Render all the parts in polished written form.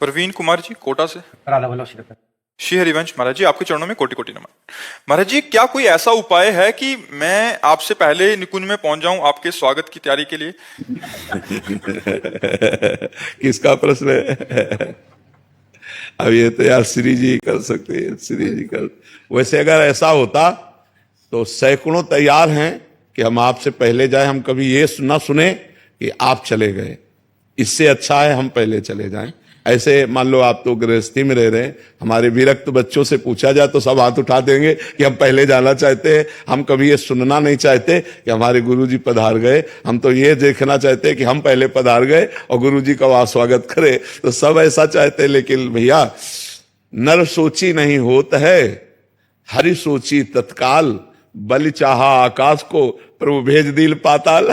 प्रवीण कुमार जी कोटा से। राधा वल्लभ श्री श्री हरिवंश महाराज जी, आपके चरणों में कोटि कोटि नमन। महाराज जी, क्या कोई ऐसा उपाय है कि मैं आपसे पहले निकुंज में पहुंच जाऊं आपके स्वागत की तैयारी के लिए? किसका प्रश्न है? अब ये तो यार श्री जी कर सकते हैं, श्री जी कर। वैसे अगर ऐसा होता तो सैकड़ों तैयार हैं कि हम आपसे पहले जाए। हम कभी ये ना सुने कि आप चले गए। इससे अच्छा है हम पहले चले जाएं। ऐसे मान लो आप तो गृहस्थी में रह रहे हैं, हमारे विरक्त बच्चों से पूछा जाए तो सब हाथ उठा देंगे कि हम पहले जाना चाहते हैं। हम कभी ये सुनना नहीं चाहते कि हमारे गुरुजी पधार गए। हम तो ये देखना चाहते हैं कि हम पहले पधार गए और गुरुजी का वहां स्वागत करे। तो सब ऐसा चाहते हैं, लेकिन भैया नर सोची नहीं होत है, हरि सोची तत्काल। बलि चाहा आकाश को, प्रभु भेज दिल पाताल।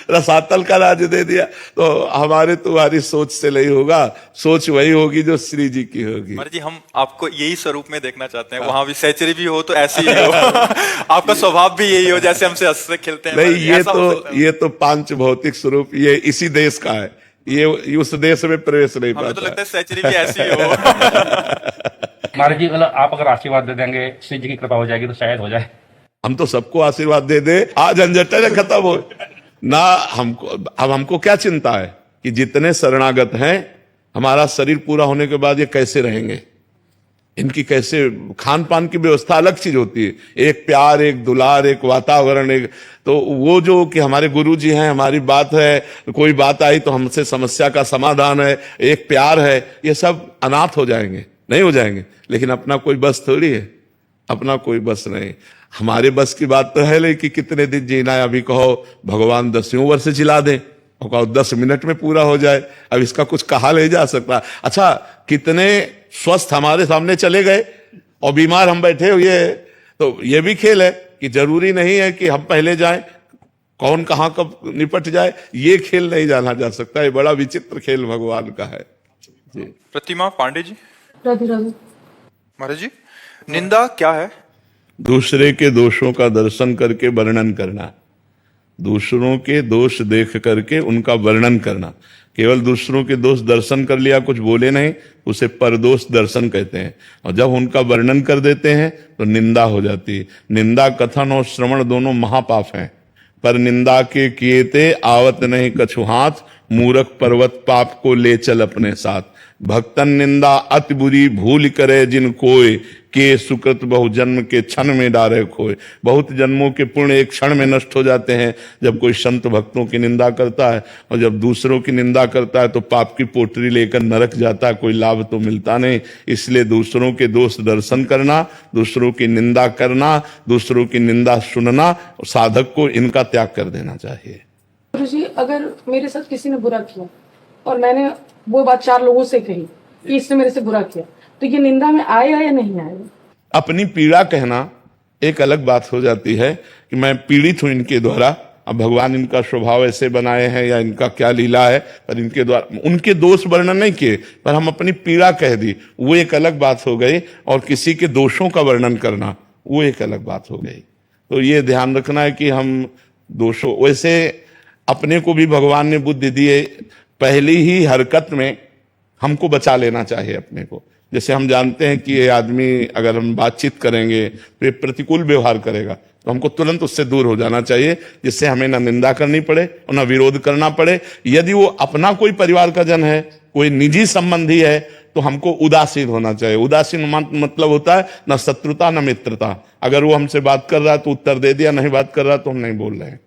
रसातल का राज दे दिया। तो हमारे तुम्हारी सोच से नहीं होगा, सोच वही होगी जो श्री जी की होगी। महाराज जी, हम आपको यही स्वरूप में देखना चाहते हैं। वहां भी सैचरी भी हो तो ऐसे ही हो। आपका स्वभाव भी यही हो जैसे हमसे हंस से खेलते हैं। नहीं, ये तो पांच भौतिक स्वरूप ये इसी देश का है। ये उस देश में प्रवेश नहीं पाता। हमें तो लगता है सैचरी भी ऐसी ही हो। महाराज जी, मतलब आप अगर आशीर्वाद दे देंगे, श्री जी की कृपा हो जाएगी तो शायद हो जाए। हम तो सबको आशीर्वाद दे दे, आज झंझट खत्म हो ना। हमको अब हमको क्या चिंता है कि जितने शरणागत हैं, हमारा शरीर पूरा होने के बाद ये कैसे रहेंगे, इनकी कैसे खान पान की व्यवस्था अलग चीज होती है। एक प्यार, एक दुलार, एक वातावरण, एक तो वो जो कि हमारे गुरु जी हैं, हमारी बात है, कोई बात आई तो हमसे समस्या का समाधान है, एक प्यार है, ये सब अनाथ हो जाएंगे, नहीं हो जाएंगे। लेकिन अपना कोई बस थोड़ी है, अपना कोई बस नहीं। हमारे बस की बात तो है लेकिन कितने दिन जीना है। अभी कहो भगवान 10वीं वर्ष जिला दें और कहो 10 मिनट में पूरा हो जाए। अब इसका कुछ कहा नहीं जा सकता। अच्छा, कितने स्वस्थ हमारे सामने चले गए और बीमार हम बैठे हुए। तो ये भी खेल है कि जरूरी नहीं है कि हम पहले जाएं, कौन कहां कब निपट जाए, ये खेल नहीं जाना जा सकता। ये बड़ा विचित्र खेल भगवान का है जी। प्रतिमा पांडे जी। राधे राधे। महाराज जी, निंदा क्या है? दूसरे के दोषों का दर्शन करके वर्णन करना, दूसरों के दोष देख करके उनका वर्णन करना। केवल दूसरों के दोष दर्शन कर लिया, कुछ बोले नहीं, उसे परदोष दर्शन कहते हैं। और जब उनका वर्णन कर देते हैं तो निंदा हो जाती है। निंदा कथन और श्रवण दोनों महापाप हैं। पर निंदा के किए ते आवत नहीं कछु हाथ, मूरख पर्वत पाप को ले चल अपने साथ। भक्तन निंदा अति बुरी भूल करे जिन कोय, के सुकृत बहु जन्म के क्षण में डारे खोए। बहुत जन्मों के पुण्य एक क्षण में नष्ट हो जाते हैं जब कोई संत भक्तों की निंदा करता है। और जब दूसरों की निंदा करता है तो पाप की पोटरी लेकर नरक जाता है, कोई लाभ तो मिलता नहीं। इसलिए दूसरों के दोष दर्शन करना, दूसरों की निंदा करना, दूसरों की निंदा सुनना, साधक को इनका त्याग कर देना चाहिए। गुरु जी, अगर मेरे साथ किसी ने बुरा किया और मैंने वो बात 4 लोगों से कही कि इसने मेरे से बुरा किया, तो ये निंदा में आएगा या नहीं आएगा? अपनी पीड़ा कहना एक अलग बात हो जाती है कि मैं पीड़ित हूं इनके द्वारा। अब भगवान इनका स्वभाव ऐसे बनाए हैं या इनका क्या लीला है, पर इनके द्वारा उनके दोष वर्णन नहीं किए, पर हम अपनी पीड़ा कह दी, वो एक अलग बात हो गई। और किसी के दोषों का वर्णन करना वो एक अलग बात हो गई। तो ये ध्यान रखना है कि हम दोषों, वैसे अपने को भी भगवान ने बुद्धि दी है, पहली ही हरकत में हमको बचा लेना चाहिए अपने को। जैसे हम जानते हैं कि ये आदमी अगर हम बातचीत करेंगे तो ये प्रतिकूल व्यवहार करेगा, तो हमको तुरंत उससे दूर हो जाना चाहिए, जिससे हमें ना निंदा करनी पड़े और ना विरोध करना पड़े। यदि वो अपना कोई परिवार का जन है, कोई निजी संबंधी है, तो हमको उदासीन होना चाहिए। उदासीन मतलब होता है ना शत्रुता ना मित्रता। अगर वो हमसे बात कर रहा है तो उत्तर दे दिया, नहीं बात कर रहा तो हम नहीं बोल रहे हैं।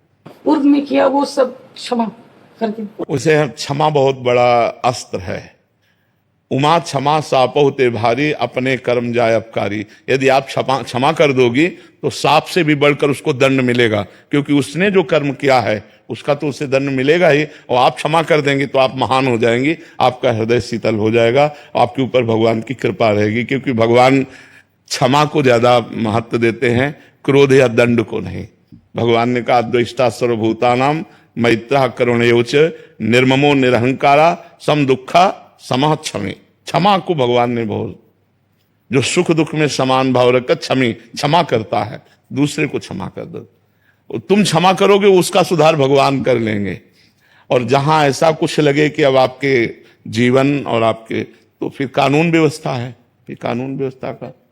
पूर्व में किया वो सब क्षमा करके, उसे क्षमा बहुत बड़ा अस्त्र है। उमा क्षमा सापहु ते भारी, अपने कर्म जाय अपकारी। यदि आप क्षमा कर दोगी तो साप से भी बढ़कर उसको दंड मिलेगा, क्योंकि उसने जो कर्म किया है उसका तो उसे दंड मिलेगा ही। और आप क्षमा कर देंगे तो आप महान हो जाएंगी, आपका हृदय शीतल हो जाएगा, आपके ऊपर भगवान की कृपा रहेगी। क्योंकि भगवान क्षमा को ज्यादा महत्व देते हैं, क्रोध या दंड को नहीं। भगवान ने कहा द्वेष्टा सर्वभूतानाम मैत्रः करुणयोच, निर्ममो निरहंकारा, सम दुखा समः क्षमे। क्षमा को भगवान ने बहुत, जो सुख दुख में समान भाव रखकर क्षमा करता है, दूसरे को क्षमा कर दो। तुम क्षमा करोगे उसका सुधार भगवान कर लेंगे। और जहां ऐसा कुछ लगे कि अब आपके जीवन और आपके, तो फिर कानून व्यवस्था है, ये कानून व्यवस्था का